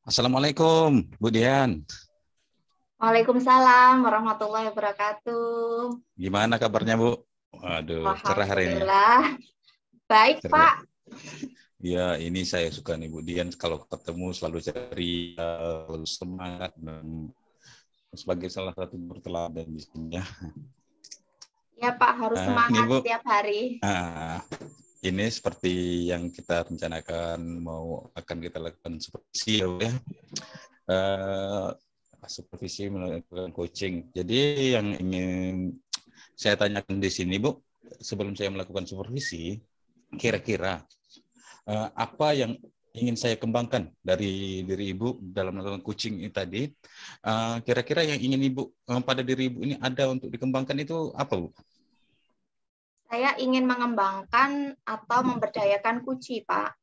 Assalamualaikum, Bu Dian. Waalaikumsalam warahmatullahi wabarakatuh. Gimana kabarnya, Bu? Waduh, cerah hari ini ya. Alhamdulillah. Baik, Cerah. Pak. Ya, ini saya suka nih, Bu Dian. Kalau ketemu selalu ceria, selalu semangat, dan sebagai salah satu berteladan di sini ya. Ya, Pak, harus Ini semangat Bu, setiap hari. ini seperti yang kita rencanakan akan kita lakukan supervisi ya. Supervisi melakukan coaching. Jadi yang ingin saya tanyakan di sini, Bu, sebelum saya melakukan supervisi, kira-kira apa yang ingin saya kembangkan dari diri Ibu dalam melakukan coaching ini tadi? Kira-kira yang ingin Ibu pada diri Ibu ini ada untuk dikembangkan itu apa, Bu? Saya ingin mengembangkan atau memberdayakan kuci, Pak.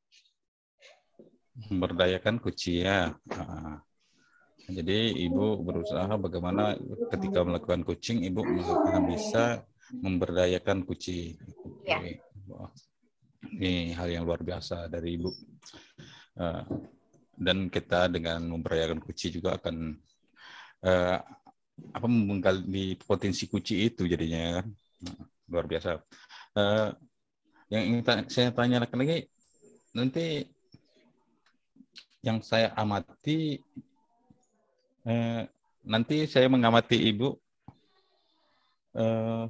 Memberdayakan kuci ya. Jadi Ibu berusaha bagaimana ketika melakukan coaching Ibu bisa memberdayakan kuci. Ya. Wah, ini hal yang luar biasa dari Ibu. Dan kita dengan memberdayakan kuci juga akan menggali potensi kuci itu jadinya kan. Luar biasa. Yang ingin saya tanyakan lagi, nanti yang saya amati, nanti saya mengamati Ibu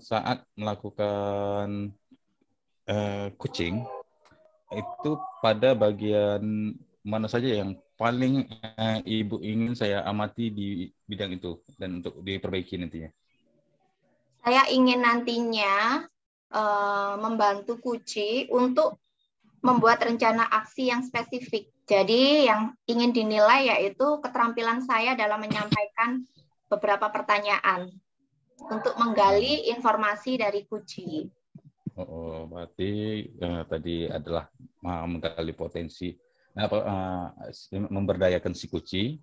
saat melakukan coaching, itu pada bagian mana saja yang paling Ibu ingin saya amati di bidang itu dan untuk diperbaiki nantinya? Saya ingin nantinya membantu kuci untuk membuat rencana aksi yang spesifik. Jadi yang ingin dinilai yaitu keterampilan saya dalam menyampaikan beberapa pertanyaan untuk menggali informasi dari kuci. Berarti tadi adalah menggali potensi, memberdayakan si kuci.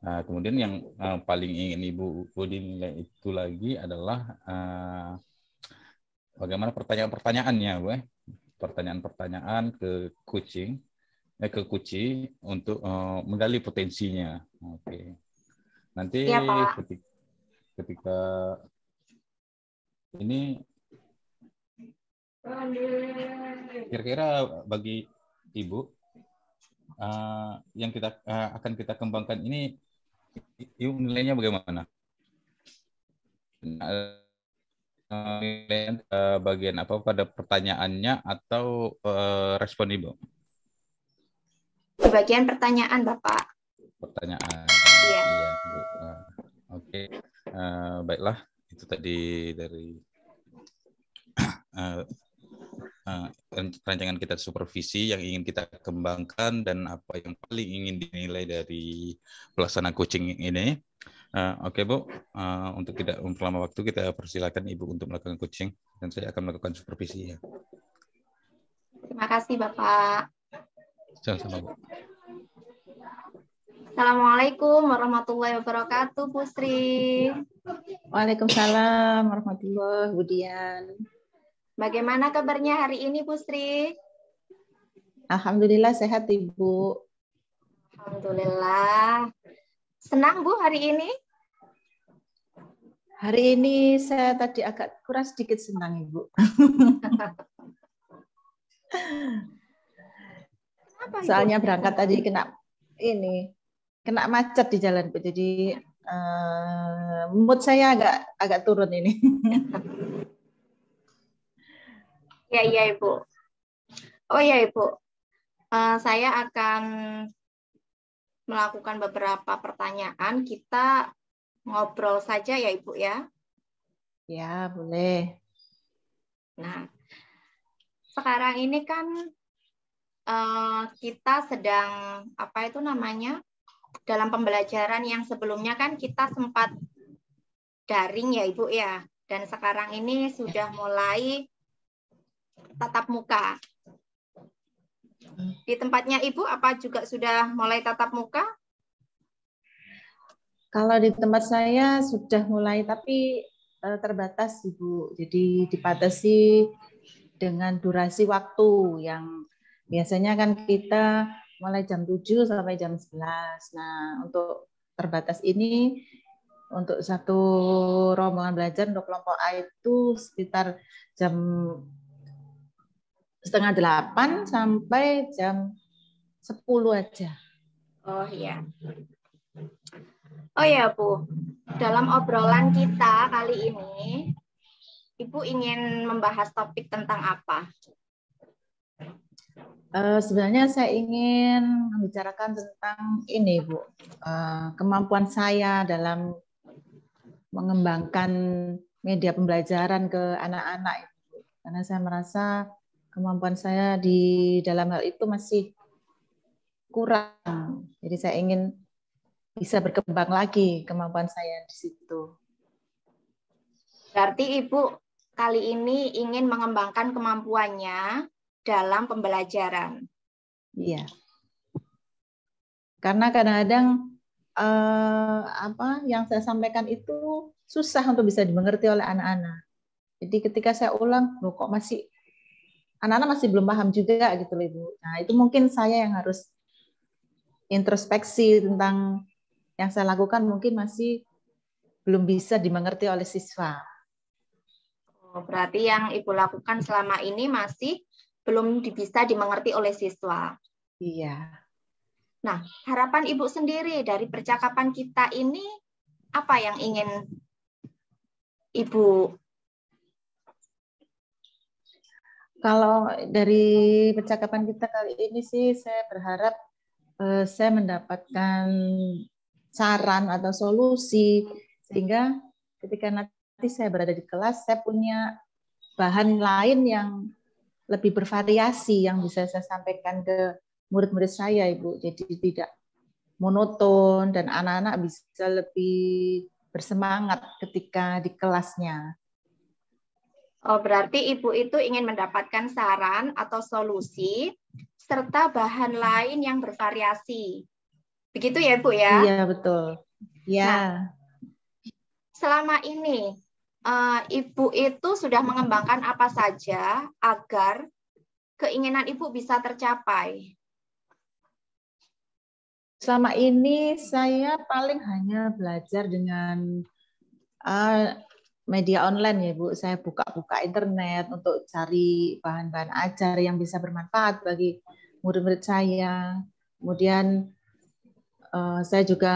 Kemudian yang paling ingin Ibu dinilai itu lagi adalah bagaimana pertanyaan-pertanyaannya, Bu. Pertanyaan-pertanyaan ke kuci untuk menggali potensinya. Oke. Nanti Ya, Pak. ketika ini kira-kira bagi Ibu yang akan kita kembangkan ini, Ibu nilainya bagaimana? Bagian apa pada pertanyaannya atau respon Ibu? Di bagian pertanyaan, Bapak. Pertanyaan. Iya. Iya, Bu. Oke. Baiklah, itu tadi dari rancangan kita supervisi yang ingin kita kembangkan dan apa yang paling ingin dinilai dari pelaksanaan coaching ini. Oke, Bu, untuk tidak memperlama waktu, kita persilakan Ibu untuk melakukan coaching dan saya akan melakukan supervisi ya. Terima kasih, Bapak. Sama-sama, Bu. Assalamualaikum warahmatullahi wabarakatuh, Bu Sri. Waalaikumsalam warahmatullahi wabarakatuh, Bu Dian. Bagaimana kabarnya hari ini, Bu Sri? Alhamdulillah sehat, Ibu. Alhamdulillah. Senang, Bu, hari ini? Hari ini saya tadi agak kurang sedikit senang, Ibu. Kenapa, Ibu? Soalnya berangkat tadi kena macet di jalan, Bu. Jadi mood saya agak turun ini. Ya, iya, Ibu. Oh ya, Ibu. Saya akan melakukan beberapa pertanyaan. Kita ngobrol saja ya, Ibu ya. Ya, boleh. Nah, sekarang ini kan kita sedang dalam pembelajaran yang sebelumnya kan kita sempat daring ya, Ibu ya. Dan sekarang ini sudah mulai tatap muka. Di tempatnya Ibu apa juga sudah mulai tatap muka? Kalau di tempat saya sudah mulai, tapi terbatas, Ibu. Jadi dibatasi dengan durasi waktu yang biasanya kan kita mulai jam 7 sampai jam 11. Nah, untuk terbatas ini, untuk satu rombongan belajar untuk kelompok A itu sekitar jam setengah 8 sampai jam 10 aja. Oh iya. Oh ya Bu, dalam obrolan kita kali ini, Ibu ingin membahas topik tentang apa? Sebenarnya saya ingin membicarakan tentang ini, Bu, kemampuan saya dalam mengembangkan media pembelajaran ke anak-anak. Karena saya merasa kemampuan saya di dalam hal itu masih kurang. Jadi saya ingin bisa berkembang lagi kemampuan saya di situ. Berarti Ibu kali ini ingin mengembangkan kemampuannya dalam pembelajaran. Iya. Karena kadang-kadang apa yang saya sampaikan itu susah untuk bisa dimengerti oleh anak-anak. Jadi ketika saya ulang, loh kok masih anak-anak masih belum paham juga gitu loh Ibu. Nah, itu mungkin saya yang harus introspeksi tentang yang saya lakukan mungkin masih belum bisa dimengerti oleh siswa. Oh, berarti yang Ibu lakukan selama ini masih belum bisa dimengerti oleh siswa. Iya. Nah, harapan Ibu sendiri dari percakapan kita ini, apa yang ingin Ibu? Kalau dari percakapan kita kali ini sih, saya berharap saya mendapatkan saran atau solusi, sehingga ketika nanti saya berada di kelas, saya punya bahan lain yang lebih bervariasi yang bisa saya sampaikan ke murid-murid saya, Ibu. Jadi tidak monoton dan anak-anak bisa lebih bersemangat ketika di kelasnya. Oh, berarti Ibu itu ingin mendapatkan saran atau solusi serta bahan lain yang bervariasi. Begitu ya, Bu ya? Iya, betul. Ya. Nah, selama ini Ibu itu sudah mengembangkan apa saja agar keinginan Ibu bisa tercapai? Selama ini saya paling hanya belajar dengan media online ya Bu. Saya buka-buka internet untuk cari bahan-bahan ajar yang bisa bermanfaat bagi murid-murid saya. Kemudian saya juga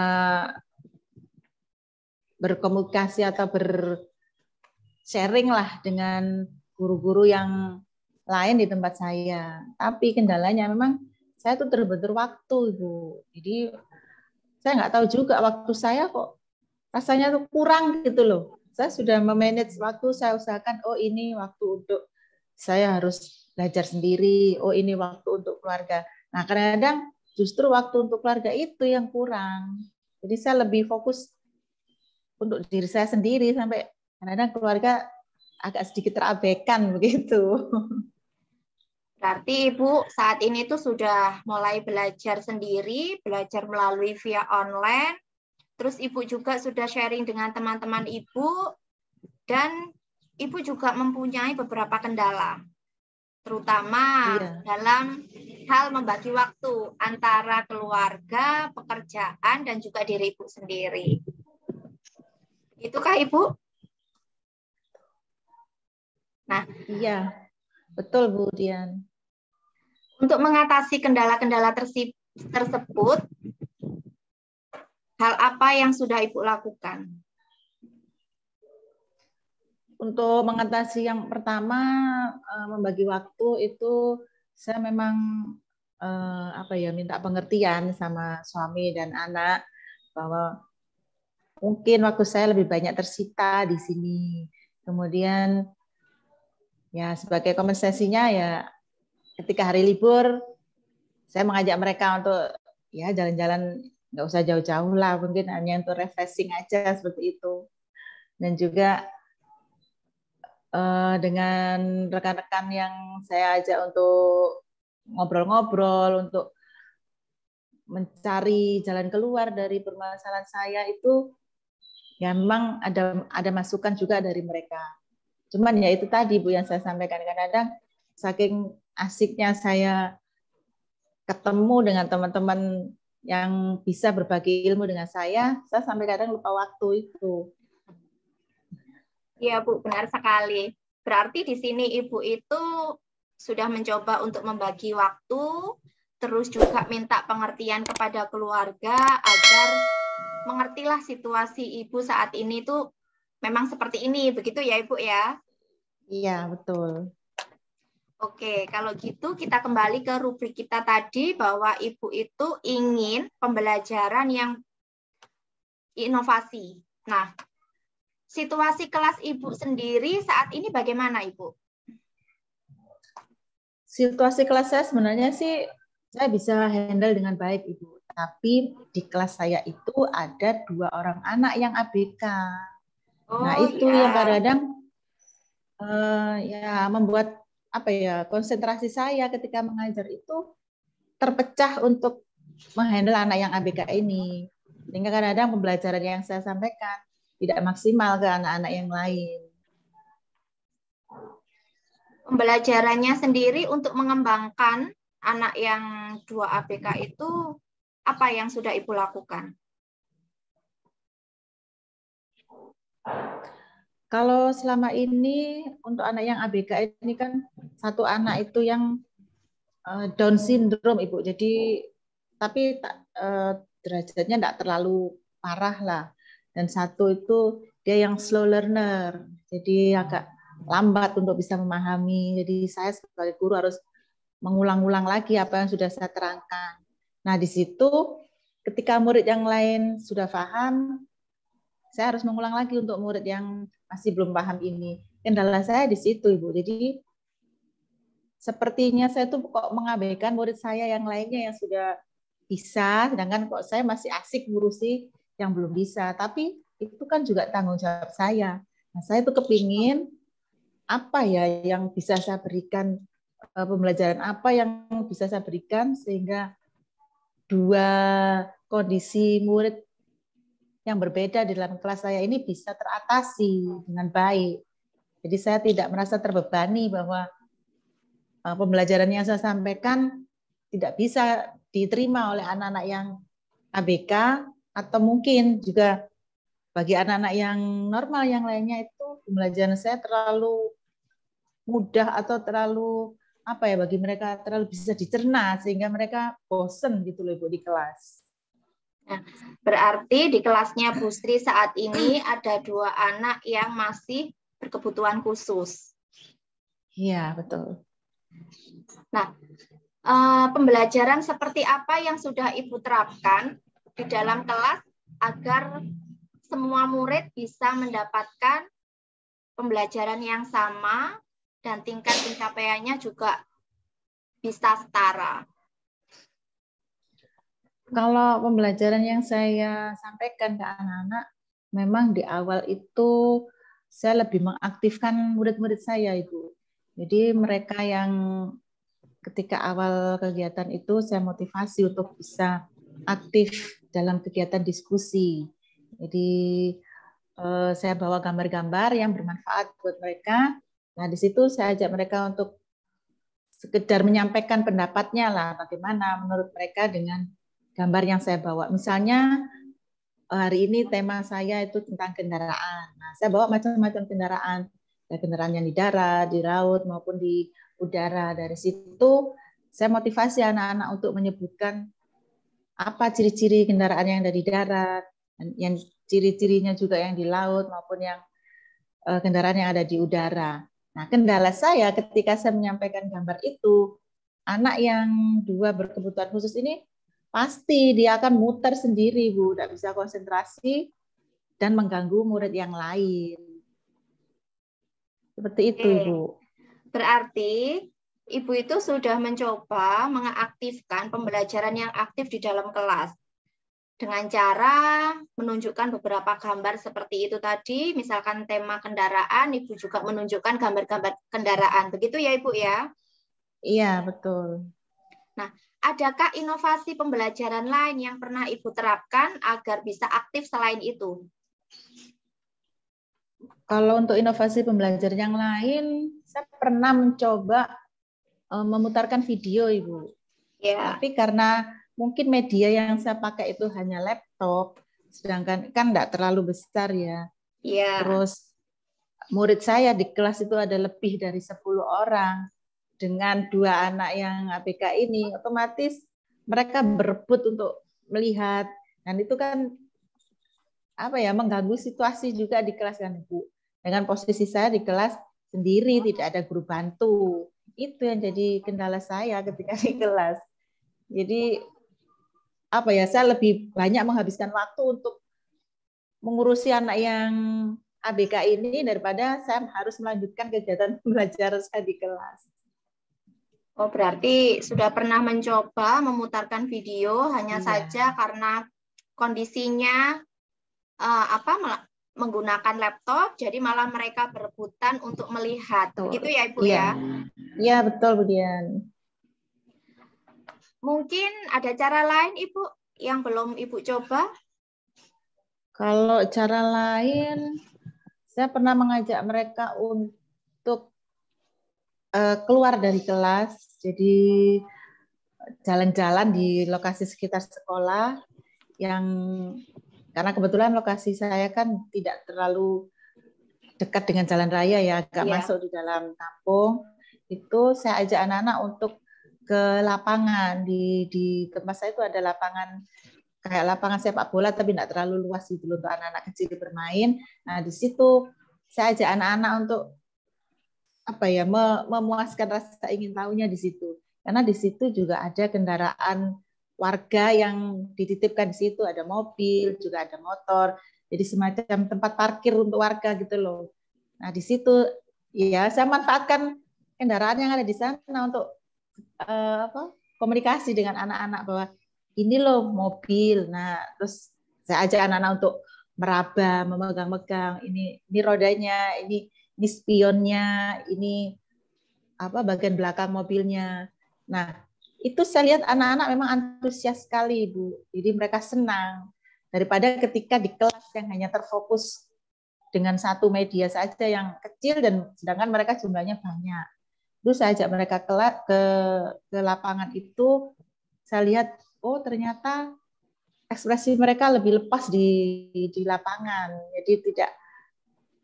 berkomunikasi atau bersharing lah dengan guru-guru yang lain di tempat saya. Tapi kendalanya memang saya tuh terbentur waktu, Ibu. Jadi saya nggak tahu juga waktu saya kok rasanya tuh kurang gitu loh. Saya sudah memanage waktu, saya usahakan, oh ini waktu untuk saya harus belajar sendiri, oh ini waktu untuk keluarga. Nah kadang-kadang justru waktu untuk keluarga itu yang kurang. Jadi saya lebih fokus untuk diri saya sendiri, sampai kadang-kadang keluarga agak sedikit terabaikan begitu. Berarti Ibu saat ini tuh sudah mulai belajar sendiri, belajar melalui via online, terus Ibu juga sudah sharing dengan teman-teman Ibu, dan Ibu juga mempunyai beberapa kendala, terutama dalam hal membagi waktu antara keluarga, pekerjaan, dan juga diri Ibu sendiri. Itukah Ibu? Nah, iya, betul Bu Dian. Untuk mengatasi kendala-kendala tersebut, hal apa yang sudah Ibu lakukan? Untuk mengatasi yang pertama, membagi waktu itu saya memang minta pengertian sama suami dan anak bahwa mungkin waktu saya lebih banyak tersita di sini. Kemudian ya sebagai kompensasinya ya ketika hari libur saya mengajak mereka untuk ya jalan-jalan, nggak usah jauh-jauh lah, mungkin hanya untuk refreshing aja seperti itu. Dan juga dengan rekan-rekan yang saya ajak untuk ngobrol-ngobrol, untuk mencari jalan keluar dari permasalahan saya itu, ya memang ada masukan juga dari mereka. Cuman ya itu tadi Bu yang saya sampaikan, kadang-kadang saking asiknya saya ketemu dengan teman-teman yang bisa berbagi ilmu dengan saya sampai kadang lupa waktu itu. Iya, Bu, benar sekali. Berarti di sini Ibu itu sudah mencoba untuk membagi waktu, terus juga minta pengertian kepada keluarga agar mengertilah situasi Ibu saat ini tuh memang seperti ini, begitu ya Ibu ya? Iya, betul. Oke, kalau gitu kita kembali ke rubrik kita tadi bahwa Ibu itu ingin pembelajaran yang inovasi. Nah, situasi kelas Ibu sendiri saat ini bagaimana, Ibu? Situasi kelas saya sebenarnya sih saya bisa handle dengan baik, Ibu. Tapi di kelas saya itu ada 2 orang anak yang ABK. Nah, Oh itu yang iya. kadang ya membuat apa ya, konsentrasi saya ketika mengajar itu terpecah untuk menghandle anak yang ABK ini. Sehingga kadang-kadang pembelajaran yang saya sampaikan tidak maksimal ke anak-anak yang lain. Pembelajarannya sendiri untuk mengembangkan anak yang 2 ABK itu apa yang sudah Ibu lakukan? Kalau selama ini untuk anak yang ABK ini kan satu anak itu yang Down syndrome, Ibu. Jadi tapi derajatnya tidak terlalu parah lah. Dan satu itu dia yang slow learner. Jadi agak lambat untuk bisa memahami. Jadi saya sebagai guru harus mengulang-ulang lagi apa yang sudah saya terangkan. Nah, di situ ketika murid yang lain sudah paham, saya harus mengulang lagi untuk murid yang masih belum paham ini. Kendala saya di situ, Ibu. Jadi sepertinya saya tuh kok mengabaikan murid saya yang lainnya yang sudah bisa, sedangkan kok saya masih asik ngurusi yang belum bisa. Tapi itu kan juga tanggung jawab saya. Nah, saya tuh kepingin apa ya yang bisa saya berikan, pembelajaran apa yang bisa saya berikan sehingga 2 kondisi murid yang berbeda di dalam kelas saya ini bisa teratasi dengan baik. Jadi saya tidak merasa terbebani bahwa pembelajaran yang saya sampaikan tidak bisa diterima oleh anak-anak yang ABK, atau mungkin juga bagi anak-anak yang normal yang lainnya itu pembelajaran saya terlalu mudah atau terlalu apa ya, bagi mereka terlalu bisa dicerna sehingga mereka bosen gitu loh, Ibu, di kelas. Nah, berarti di kelasnya Bu Sri saat ini ada 2 anak yang masih berkebutuhan khusus. Iya, betul. Nah, pembelajaran seperti apa yang sudah Ibu terapkan di dalam kelas agar semua murid bisa mendapatkan pembelajaran yang sama dan tingkat pencapaiannya juga bisa setara? Kalau pembelajaran yang saya sampaikan ke anak-anak, memang di awal itu saya lebih mengaktifkan murid-murid saya, Ibu. Jadi mereka yang ketika awal kegiatan itu saya motivasi untuk bisa aktif dalam kegiatan diskusi. Jadi saya bawa gambar-gambar yang bermanfaat buat mereka. Nah, di situ saya ajak mereka untuk sekedar menyampaikan pendapatnya lah, bagaimana menurut mereka dengan gambar yang saya bawa. Misalnya hari ini tema saya itu tentang kendaraan. Nah, saya bawa macam-macam kendaraan. Ada kendaraan yang di darat, di laut, maupun di udara. Dari situ saya motivasi anak-anak untuk menyebutkan apa ciri-ciri kendaraan yang ada di darat, yang ciri-cirinya juga yang di laut, maupun yang kendaraan yang ada di udara. Nah, kendala saya ketika saya menyampaikan gambar itu, anak yang 2 berkebutuhan khusus ini pasti dia akan muter sendiri, Bu, tidak bisa konsentrasi dan mengganggu murid yang lain. Seperti itu, Ibu. Berarti Ibu itu sudah mencoba mengaktifkan pembelajaran yang aktif di dalam kelas dengan cara menunjukkan beberapa gambar seperti itu tadi, misalkan tema kendaraan, Ibu juga menunjukkan gambar-gambar kendaraan. Begitu ya, Ibu ya? Iya, betul. Nah, adakah inovasi pembelajaran lain yang pernah Ibu terapkan agar bisa aktif selain itu? Kalau untuk inovasi pembelajaran yang lain, saya pernah mencoba memutarkan video, Ibu. Ya. Tapi karena mungkin media yang saya pakai itu hanya laptop, sedangkan kan enggak terlalu besar ya. Iya. Terus murid saya di kelas itu ada lebih dari 10 orang. Dengan 2 anak yang ABK ini, otomatis mereka berebut untuk melihat. Dan itu kan mengganggu situasi juga di kelas kan, Bu. Dengan posisi saya di kelas sendiri, tidak ada guru bantu. Itu yang jadi kendala saya ketika di kelas. Jadi saya lebih banyak menghabiskan waktu untuk mengurusi anak yang ABK ini daripada saya harus melanjutkan kegiatan belajar saya di kelas. Oh, berarti sudah pernah mencoba memutarkan video, hanya saja karena kondisinya menggunakan laptop, jadi malah mereka berebutan untuk melihat. Begitu ya, Ibu ya? Iya, betul, Bu Dian. Mungkin ada cara lain, Ibu, yang belum Ibu coba? Kalau cara lain, saya pernah mengajak mereka untuk keluar dari kelas, jadi jalan-jalan di lokasi sekitar sekolah, karena kebetulan lokasi saya kan tidak terlalu dekat dengan jalan raya ya, agak masuk di dalam kampung. Itu saya ajak anak-anak untuk ke lapangan. Di tempat saya itu ada lapangan, kayak lapangan sepak bola tapi tidak terlalu luas gitu untuk anak-anak kecil bermain. Nah, di situ saya ajak anak-anak untuk memuaskan rasa ingin tahunya di situ. Karena di situ juga ada kendaraan warga yang dititipkan di situ, ada mobil, juga ada motor. Jadi semacam tempat parkir untuk warga gitu loh. Nah, di situ ya saya manfaatkan kendaraan yang ada di sana untuk komunikasi dengan anak-anak bahwa ini loh mobil. Nah, terus saya ajak anak-anak untuk meraba, memegang-megang, ini rodanya, ini spionnya, ini bagian belakang mobilnya. Nah, itu saya lihat anak-anak memang antusias sekali, Bu. Jadi mereka senang daripada ketika di kelas yang hanya terfokus dengan satu media saja yang kecil dan sedangkan mereka jumlahnya banyak. Terus saya ajak mereka ke lapangan itu, saya lihat ternyata ekspresi mereka lebih lepas di lapangan. Jadi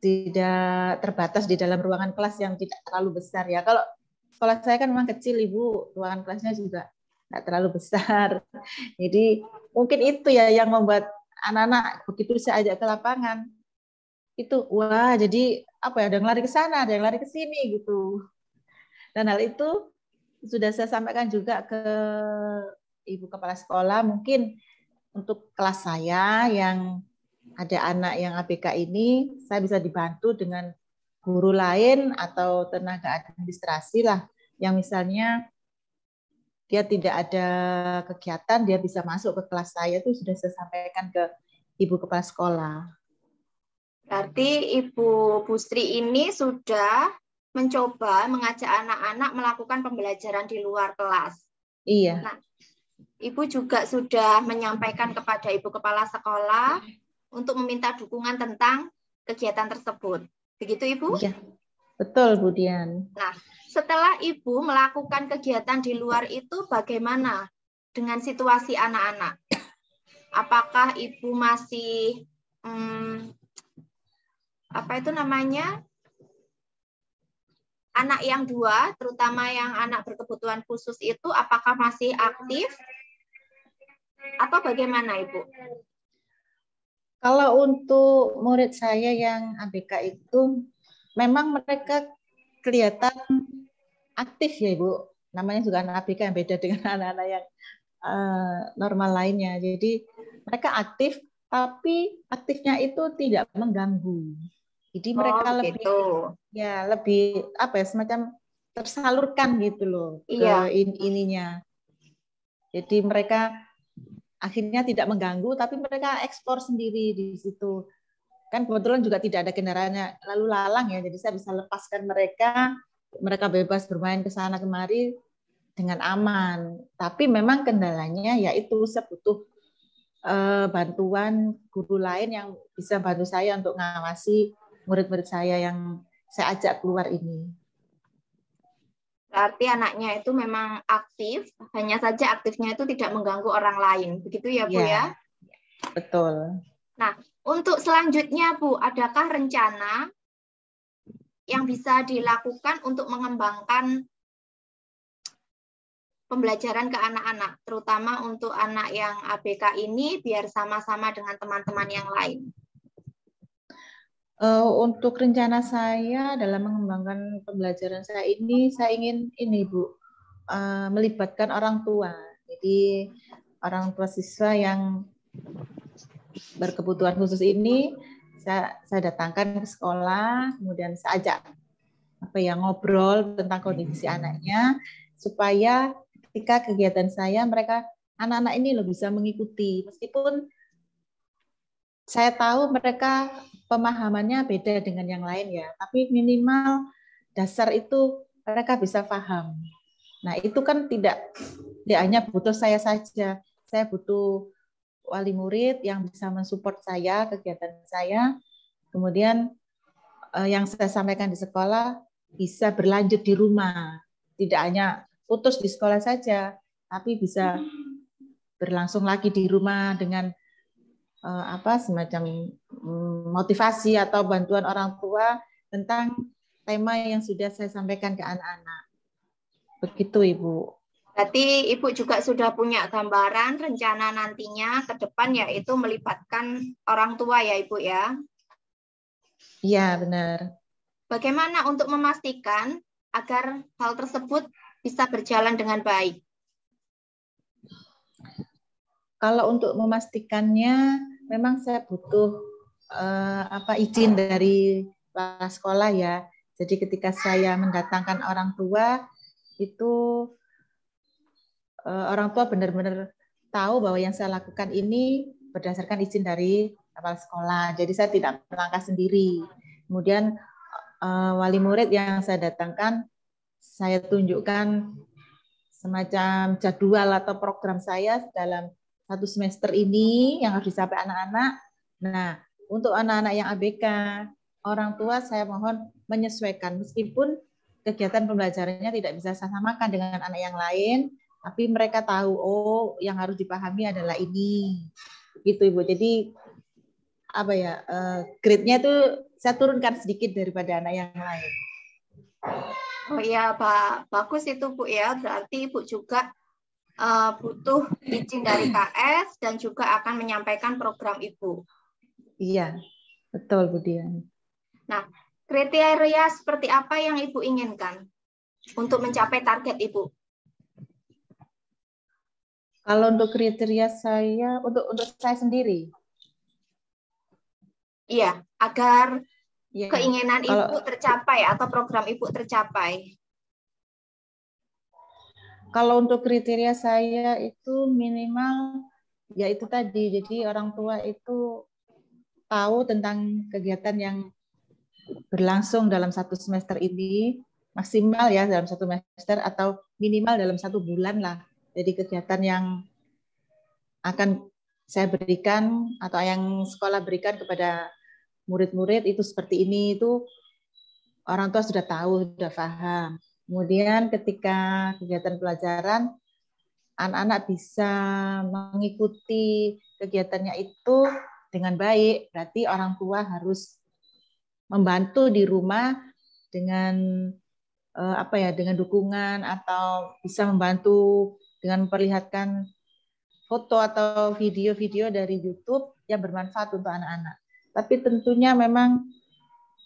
tidak terbatas di dalam ruangan kelas yang tidak terlalu besar ya. Kalau sekolah saya kan memang kecil, Ibu, ruangan kelasnya juga tidak terlalu besar. Jadi mungkin itu ya yang membuat anak-anak begitu saya ajak ke lapangan itu jadi ada yang lari ke sana, ada yang lari ke sini gitu. Dan hal itu sudah saya sampaikan juga ke Ibu Kepala Sekolah, mungkin untuk kelas saya yang ada anak yang ABK ini, saya bisa dibantu dengan guru lain atau tenaga administrasi lah, yang misalnya dia tidak ada kegiatan, dia bisa masuk ke kelas saya, itu sudah saya sampaikan ke Ibu Kepala Sekolah. Berarti Ibu Busri ini sudah mencoba mengajak anak-anak melakukan pembelajaran di luar kelas. Iya. Nah, Ibu juga sudah menyampaikan kepada Ibu Kepala Sekolah untuk meminta dukungan tentang kegiatan tersebut. Begitu, Ibu? Iya, betul, Bu Dian. Nah, setelah Ibu melakukan kegiatan di luar itu, bagaimana dengan situasi anak-anak? Apakah Ibu masih anak yang 2, terutama yang anak berkebutuhan khusus itu, apakah masih aktif atau bagaimana, Ibu? Kalau untuk murid saya yang ABK itu, memang mereka kelihatan aktif ya, Ibu. Namanya juga anak ABK yang beda dengan anak-anak yang normal lainnya. Jadi mereka aktif, tapi aktifnya itu tidak mengganggu. Jadi mereka lebih semacam tersalurkan gitu loh ke ininya. Jadi mereka akhirnya tidak mengganggu, tapi mereka ekspor sendiri di situ. Kan kebetulan juga tidak ada kendaraannya lalu lalang ya, jadi saya bisa lepaskan mereka bebas bermain ke sana kemari dengan aman. Tapi memang kendalanya yaitu saya butuh bantuan guru lain yang bisa bantu saya untuk mengawasi murid-murid saya yang saya ajak keluar ini. Berarti anaknya itu memang aktif, hanya saja aktifnya itu tidak mengganggu orang lain. Begitu ya, Bu ya? Betul. Nah, untuk selanjutnya, Bu, adakah rencana yang bisa dilakukan untuk mengembangkan pembelajaran ke anak-anak, terutama untuk anak yang ABK ini, biar sama-sama dengan teman-teman yang lain? Untuk rencana saya dalam mengembangkan pembelajaran saya ingin ini Bu, melibatkan orang tua. Jadi orang tua siswa yang berkebutuhan khusus ini saya datangkan ke sekolah, kemudian saya ajak ngobrol tentang kondisi anaknya, supaya ketika kegiatan saya anak-anak ini loh bisa mengikuti, meskipun saya tahu mereka pemahamannya beda dengan yang lain ya, tapi minimal dasar itu mereka bisa paham. Nah, itu kan tidak hanya butuh saya saja. Saya butuh wali murid yang bisa mensupport saya, kegiatan saya. Kemudian yang saya sampaikan di sekolah bisa berlanjut di rumah. Tidak hanya putus di sekolah saja, tapi bisa berlangsung lagi di rumah dengan semacam motivasi atau bantuan orang tua tentang tema yang sudah saya sampaikan ke anak-anak. Begitu, Ibu. Berarti Ibu juga sudah punya gambaran rencana nantinya ke depan, yaitu melibatkan orang tua ya, Ibu ya? Iya, benar. Bagaimana untuk memastikan agar hal tersebut bisa berjalan dengan baik? Kalau untuk memastikannya, memang saya butuh izin dari kepala sekolah ya. Jadi ketika saya mendatangkan orang tua, itu orang tua benar-benar tahu bahwa yang saya lakukan ini berdasarkan izin dari kepala sekolah. Jadi saya tidak melangkah sendiri. Kemudian wali murid yang saya datangkan, saya tunjukkan semacam jadwal atau program saya dalam 1 semester ini yang harus dicapai anak-anak. Nah, untuk anak-anak yang ABK, orang tua saya mohon menyesuaikan, meskipun kegiatan pembelajarannya tidak bisa saya samakan dengan anak yang lain, tapi mereka tahu, oh yang harus dipahami adalah ini. Gitu, Ibu. Jadi grade-nya itu saya turunkan sedikit daripada anak yang lain. Oh iya, Pak. Bagus itu, Bu ya. Berarti Ibu juga butuh izin dari KS dan juga akan menyampaikan program Ibu. Iya, betul, Bu Dian. Nah, kriteria seperti apa yang Ibu inginkan untuk mencapai target Ibu? Kalau untuk kriteria saya, untuk saya sendiri. Iya, agar keinginan Ibu tercapai atau program Ibu tercapai. Kalau untuk kriteria saya itu minimal ya itu tadi, jadi orang tua itu tahu tentang kegiatan yang berlangsung dalam 1 semester ini, maksimal ya dalam 1 semester atau minimal dalam 1 bulan lah. Jadi kegiatan yang akan saya berikan atau yang sekolah berikan kepada murid-murid itu seperti ini, itu orang tua sudah tahu, sudah paham. Kemudian ketika kegiatan pelajaran, anak-anak bisa mengikuti kegiatannya itu dengan baik, berarti orang tua harus membantu di rumah dengan dengan dukungan, atau bisa membantu dengan memperlihatkan foto atau video-video dari YouTube yang bermanfaat untuk anak-anak. Tapi tentunya memang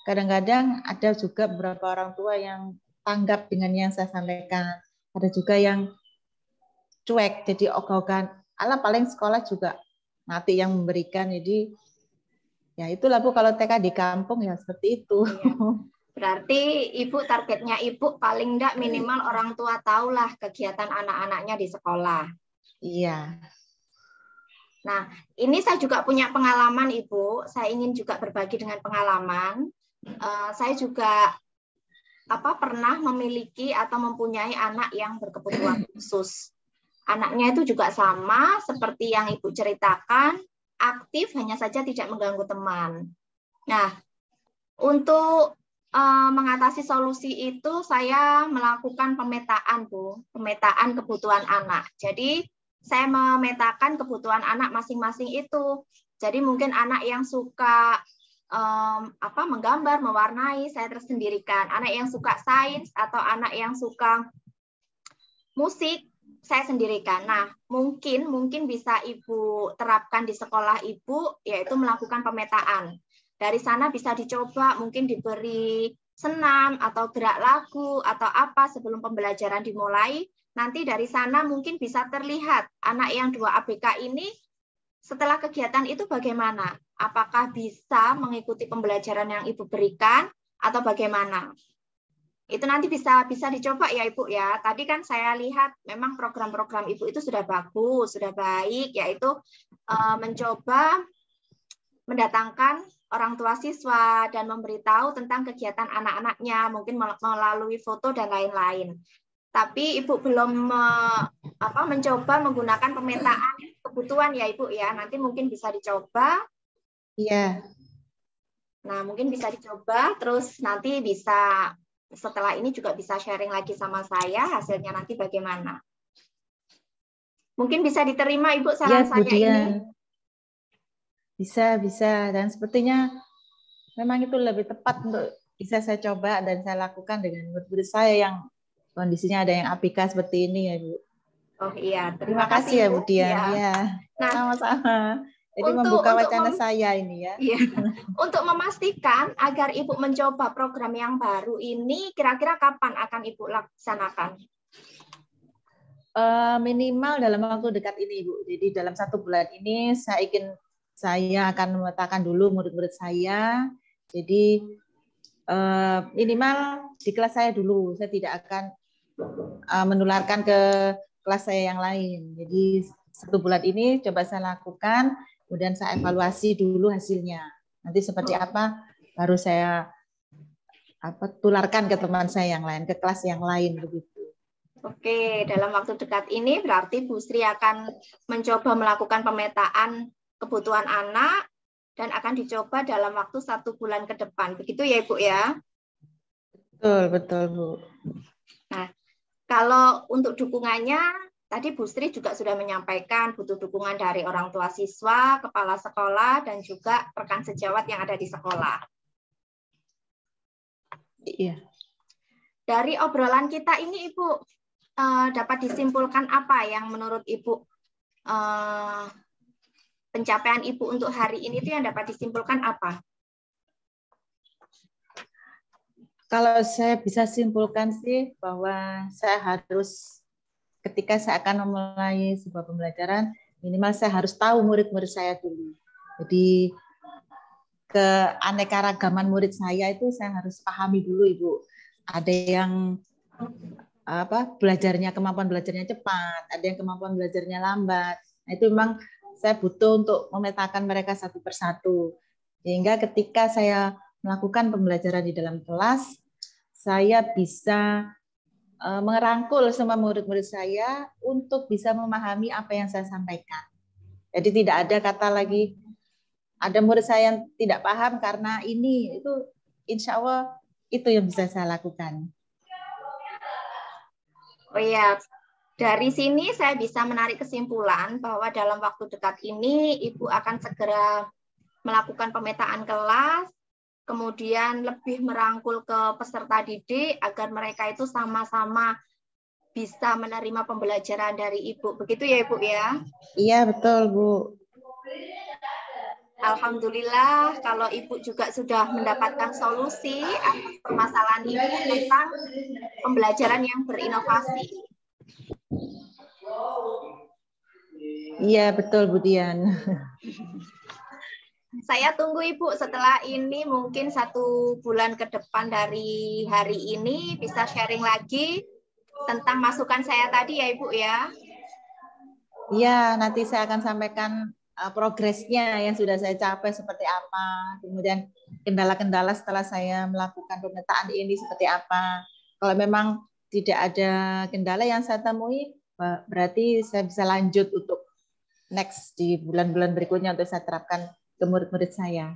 kadang-kadang ada juga beberapa orang tua yang tanggap dengan yang saya sampaikan. Ada juga yang cuek, jadi ogah-ogahan. Alah paling sekolah juga nanti yang memberikan. Jadi ya itulah Bu, kalau TK di kampung ya seperti itu. Berarti Ibu targetnya Ibu paling enggak minimal orang tua tahulah kegiatan anak-anaknya di sekolah. Iya. Nah, ini saya juga punya pengalaman Ibu. Saya ingin juga berbagi dengan pengalaman. Saya juga pernah memiliki atau mempunyai anak yang berkebutuhan khusus. Anaknya itu juga sama seperti yang Ibu ceritakan, aktif hanya saja tidak mengganggu teman. Nah, untuk mengatasi solusi itu saya melakukan pemetaan, Bu. Pemetaan kebutuhan anak. Jadi saya memetakan kebutuhan anak masing-masing itu. Jadi mungkin anak yang suka menggambar, mewarnai, saya tersendirikan. Anak yang suka sains atau anak yang suka musik, saya sendirikan. Nah, mungkin bisa Ibu terapkan di sekolah Ibu, yaitu melakukan pemetaan. Dari sana bisa dicoba, mungkin diberi senam atau gerak lagu atau apa sebelum pembelajaran dimulai. Nanti dari sana mungkin bisa terlihat anak yang 2 ABK ini setelah kegiatan itu bagaimana? Apakah bisa mengikuti pembelajaran yang Ibu berikan atau bagaimana? Itu nanti bisa dicoba ya Ibu ya. Tadi kan saya lihat memang program-program Ibu itu sudah bagus, sudah baik, yaitu mencoba mendatangkan orang tua siswa dan memberitahu tentang kegiatan anak-anaknya, mungkin melalui foto dan lain-lain. Tapi Ibu belum mencoba menggunakan pemetaan kebutuhan ya Ibu ya. Nanti mungkin bisa dicoba. Iya. Nah, mungkin bisa dicoba, terus nanti bisa setelah ini juga bisa sharing lagi sama saya hasilnya nanti bagaimana. Mungkin bisa diterima Ibu saran saya ini. Bisa. Dan sepertinya memang itu lebih tepat untuk bisa saya coba dan saya lakukan dengan murid-murid saya yang kondisinya ada yang ABK seperti ini ya, Bu. Oh iya, terima kasih ya Bu Dian. Ya. Nah, sama-sama. Jadi membuka wacana saya ini ya. Iya. Untuk memastikan agar Ibu mencoba program yang baru ini, kira-kira kapan akan Ibu laksanakan? Minimal dalam waktu dekat ini, Bu. Jadi dalam 1 bulan ini saya akan memetakan dulu murid-murid saya. Jadi minimal di kelas saya dulu. Saya tidak akan menularkan ke kelas saya yang lain. Jadi 1 bulan ini coba saya lakukan, kemudian saya evaluasi dulu hasilnya. Nanti seperti apa baru saya tularkan ke teman saya yang lain, ke kelas yang lain begitu. Oke, dalam waktu dekat ini berarti Bu Sri akan mencoba melakukan pemetaan kebutuhan anak dan akan dicoba dalam waktu 1 bulan ke depan. Begitu ya Ibu ya? Betul Bu. Nah, kalau untuk dukungannya, tadi Bu Sri juga sudah menyampaikan butuh dukungan dari orang tua siswa, kepala sekolah, dan juga rekan sejawat yang ada di sekolah. Iya. Dari obrolan kita ini Ibu, dapat disimpulkan apa yang menurut Ibu pencapaian Ibu untuk hari ini itu yang dapat disimpulkan apa? Kalau saya bisa simpulkan sih bahwa saya harus ketika saya akan memulai sebuah pembelajaran, minimal saya harus tahu murid-murid saya dulu. Jadi keanekaragaman murid saya itu saya harus pahami dulu Ibu. Ada yang kemampuan belajarnya cepat, ada yang kemampuan belajarnya lambat. Nah, itu memang saya butuh untuk memetakan mereka satu persatu. Sehingga ketika saya melakukan pembelajaran di dalam kelas, saya bisa merangkul semua murid-murid saya untuk bisa memahami apa yang saya sampaikan. Jadi tidak ada kata lagi, ada murid saya yang tidak paham karena ini, itu insya Allah itu yang bisa saya lakukan. Oh iya, dari sini saya bisa menarik kesimpulan bahwa dalam waktu dekat ini Ibu akan segera melakukan pemetaan kelas, kemudian lebih merangkul ke peserta didik agar mereka itu sama-sama bisa menerima pembelajaran dari Ibu. Begitu ya Ibu ya? Iya betul Bu. Alhamdulillah kalau Ibu juga sudah mendapatkan solusi atas permasalahan Ibu tentang pembelajaran yang berinovasi. Iya betul Bu Dian. Saya tunggu Ibu setelah ini mungkin 1 bulan ke depan dari hari ini bisa sharing lagi tentang masukan saya tadi ya Ibu ya. Iya, nanti saya akan sampaikan progresnya yang sudah saya capai seperti apa. Kemudian kendala-kendala setelah saya melakukan pemetaan ini seperti apa. Kalau memang tidak ada kendala yang saya temui, berarti saya bisa lanjut untuk next di bulan-bulan berikutnya untuk saya terapkan ke murid-murid saya.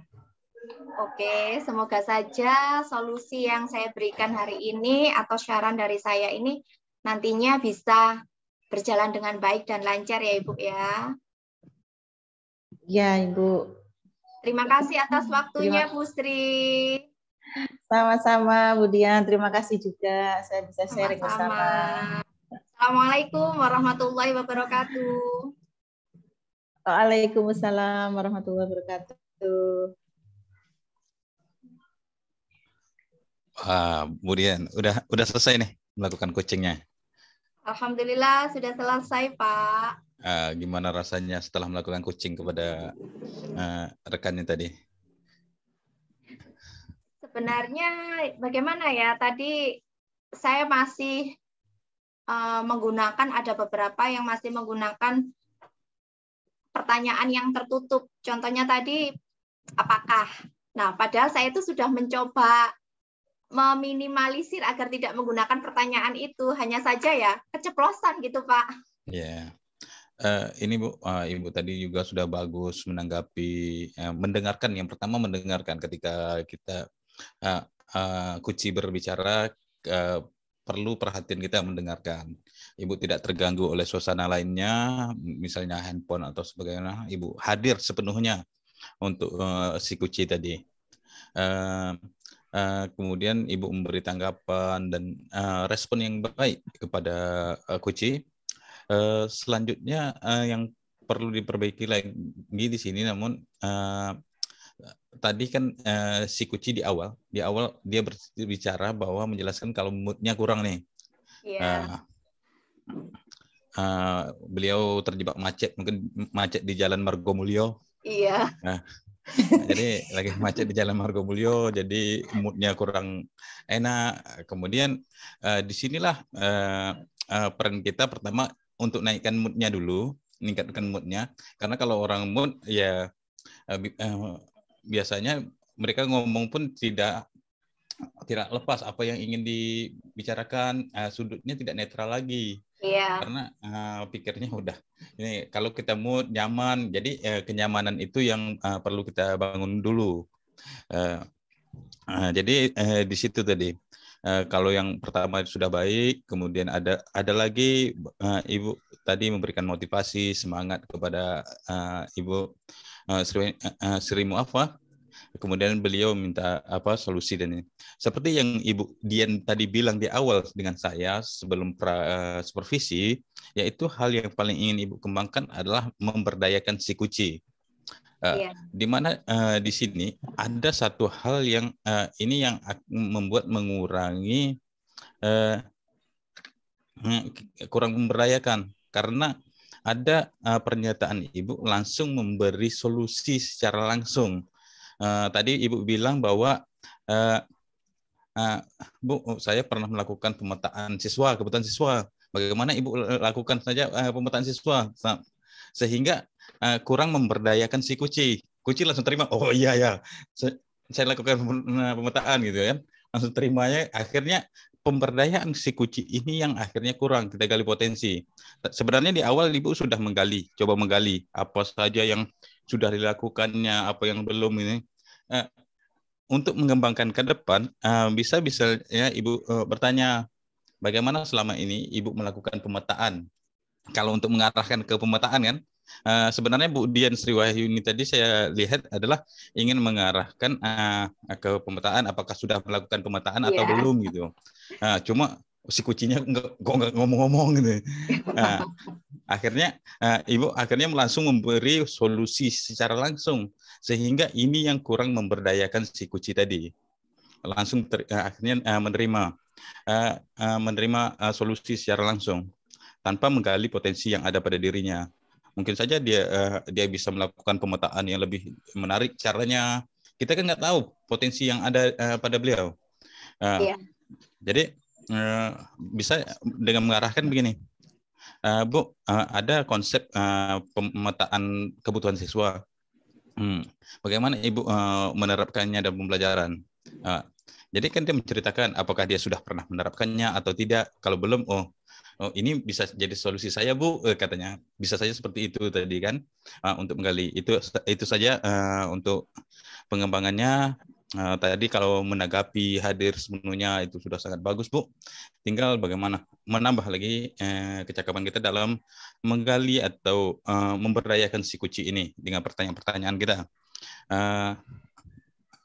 Oke, semoga saja solusi yang saya berikan hari ini atau saran dari saya ini nantinya bisa berjalan dengan baik dan lancar ya Ibu ya. Ya, Ibu. Terima kasih atas waktunya Bu Sri. Sama-sama, Bu Dian. Terima kasih juga saya bisa sharing Sama-sama. bersama. Assalamualaikum warahmatullahi wabarakatuh. Waalaikumsalam warahmatullahi wabarakatuh. Bu Dian, udah selesai nih melakukan coachingnya. Alhamdulillah sudah selesai, Pak. Gimana rasanya setelah melakukan coaching kepada rekannya tadi? Sebenarnya bagaimana ya? Tadi saya masih menggunakan, ada beberapa yang masih menggunakan pertanyaan yang tertutup. Contohnya tadi, apakah? Nah, padahal saya itu sudah mencoba meminimalisir agar tidak menggunakan pertanyaan itu, hanya saja ya keceplosan gitu Pak. Ya, ini Bu, Ibu tadi juga sudah bagus menanggapi, mendengarkan. Yang pertama mendengarkan ketika kita Kuci berbicara, perlu perhatian kita mendengarkan. Ibu tidak terganggu oleh suasana lainnya, misalnya handphone atau sebagainya. Ibu hadir sepenuhnya untuk si Kuci tadi. Kemudian Ibu memberi tanggapan dan respon yang baik kepada Kuci. Selanjutnya yang perlu diperbaiki lagi di sini, namun tadi kan si Kuci di awal dia berbicara bahwa menjelaskan kalau moodnya kurang nih. Iya. Beliau terjebak macet, mungkin macet di Jalan Margomulyo. Iya. Jadi lagi macet di Jalan Margomulyo, jadi moodnya kurang enak. Kemudian disinilah peran kita pertama untuk naikkan moodnya dulu, meningkatkan moodnya. Karena kalau orang mood ya biasanya mereka ngomong pun tidak lepas apa yang ingin dibicarakan, sudutnya tidak netral lagi. Iya. Karena pikirnya udah ini kalau kita mood nyaman, jadi kenyamanan itu yang perlu kita bangun dulu. Jadi di situ tadi kalau yang pertama sudah baik, kemudian ada lagi Ibu tadi memberikan motivasi semangat kepada Ibu Sri Muafah. Kemudian beliau minta solusi dan ini. Seperti yang Ibu Dian tadi bilang di awal dengan saya sebelum supervisi, yaitu hal yang paling ingin Ibu kembangkan adalah memberdayakan si Kuci. Di mana di sini ada satu hal yang ini yang membuat mengurangi kurang memberdayakan, karena ada pernyataan Ibu langsung memberi solusi secara langsung. Tadi Ibu bilang bahwa Bu, saya pernah melakukan pemetaan siswa, kebutuhan siswa. Bagaimana Ibu lakukan saja pemetaan siswa sehingga kurang memberdayakan si Kuci. Kuci langsung terima, oh iya ya, saya lakukan pemetaan gitu kan, langsung terimanya. Akhirnya pemberdayaan si Kuci ini yang akhirnya kurang kita gali potensi. Sebenarnya di awal Ibu sudah coba menggali apa saja yang sudah dilakukannya, apa yang belum ini. Untuk mengembangkan ke depan, bisa ya Ibu bertanya, bagaimana selama ini Ibu melakukan pemetaan? Kalau untuk mengarahkan ke pemetaan kan, sebenarnya Bu Dian Sriwahyuni tadi saya lihat adalah ingin mengarahkan ke pemetaan, apakah sudah melakukan pemetaan atau belum gitu. Cuma si Kucinya nggak ngomong-ngomong gitu. Akhirnya Ibu langsung memberi solusi secara langsung, sehingga ini yang kurang memberdayakan si Kuci tadi. Langsung akhirnya menerima solusi secara langsung tanpa menggali potensi yang ada pada dirinya. Mungkin saja dia bisa melakukan pemetaan yang lebih menarik caranya. Kita kan nggak tahu potensi yang ada pada beliau. Jadi bisa dengan mengarahkan begini, Bu, ada konsep pemetaan kebutuhan siswa. Bagaimana Ibu menerapkannya dalam pembelajaran? Jadi kan dia menceritakan apakah dia sudah pernah menerapkannya atau tidak. Kalau belum, ini bisa jadi solusi saya, Bu, katanya. Bisa saja seperti itu tadi kan, untuk menggali. Itu saja untuk pengembangannya. Tadi kalau menanggapi hadir sepenuhnya itu sudah sangat bagus, Bu. Tinggal bagaimana menambah lagi kecakapan kita dalam menggali atau memberdayakan si kuci ini dengan pertanyaan-pertanyaan kita.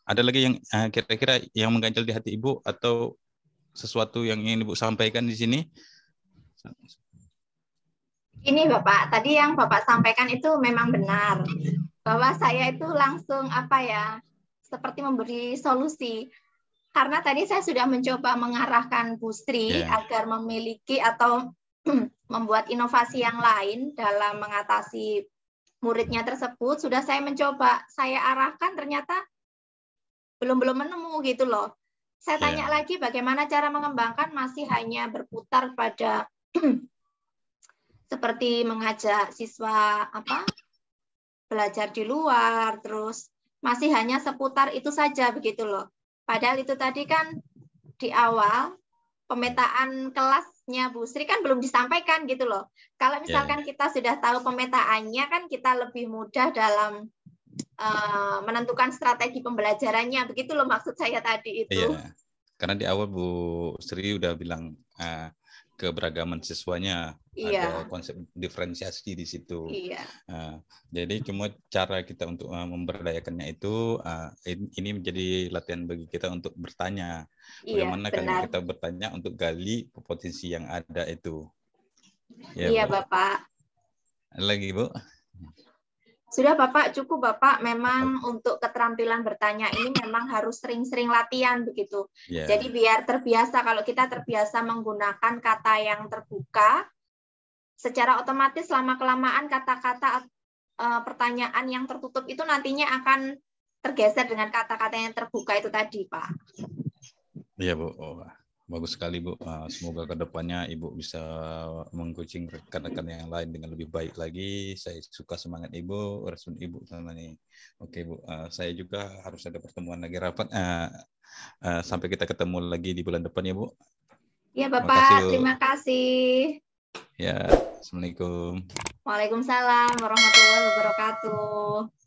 Ada lagi yang kira-kira yang mengganjal di hati Ibu atau sesuatu yang ingin Ibu sampaikan di sini? Ini Bapak, tadi yang Bapak sampaikan itu memang benar. Bahwa saya itu langsung seperti memberi solusi. Karena tadi saya sudah mencoba mengarahkan Bu Sri agar memiliki atau membuat inovasi yang lain dalam mengatasi muridnya tersebut. Sudah saya mencoba, saya arahkan ternyata belum menemu gitu loh. Saya tanya lagi bagaimana cara mengembangkan, masih hanya berputar pada seperti mengajak siswa belajar di luar, terus masih hanya seputar itu saja begitu loh. Padahal itu tadi kan di awal pemetaan kelasnya Bu Sri kan belum disampaikan gitu loh. Kalau misalkan kita sudah tahu pemetaannya kan kita lebih mudah dalam menentukan strategi pembelajarannya, begitu loh maksud saya tadi itu. Iya, karena di awal Bu Sri udah bilang keberagaman siswanya, ada konsep diferensiasi di situ. Jadi cuma cara kita untuk memberdayakannya itu ini menjadi latihan bagi kita untuk bertanya. Bagaimana kalau kita bertanya untuk gali potensi yang ada itu. Iya, Bu. Bapak. Lagi, Bu? Sudah Bapak, cukup Bapak. Memang untuk keterampilan bertanya ini memang harus sering-sering latihan begitu. Jadi biar terbiasa, kalau kita terbiasa menggunakan kata yang terbuka, secara otomatis lama-kelamaan kata-kata pertanyaan yang tertutup itu nantinya akan tergeser dengan kata-kata yang terbuka itu tadi, Pak. Iya, Bu. Bagus sekali, Bu. Semoga ke depannya Ibu bisa mengcoaching rekan-rekan yang lain dengan lebih baik lagi. Saya suka semangat Ibu, respon Ibu sama ini. Oke, Bu. Saya juga harus ada pertemuan lagi rapat. Sampai kita ketemu lagi di bulan depan ya, Bu. Iya, Bapak. Terima kasih. Ya, Assalamualaikum. Waalaikumsalam warahmatullahi wabarakatuh.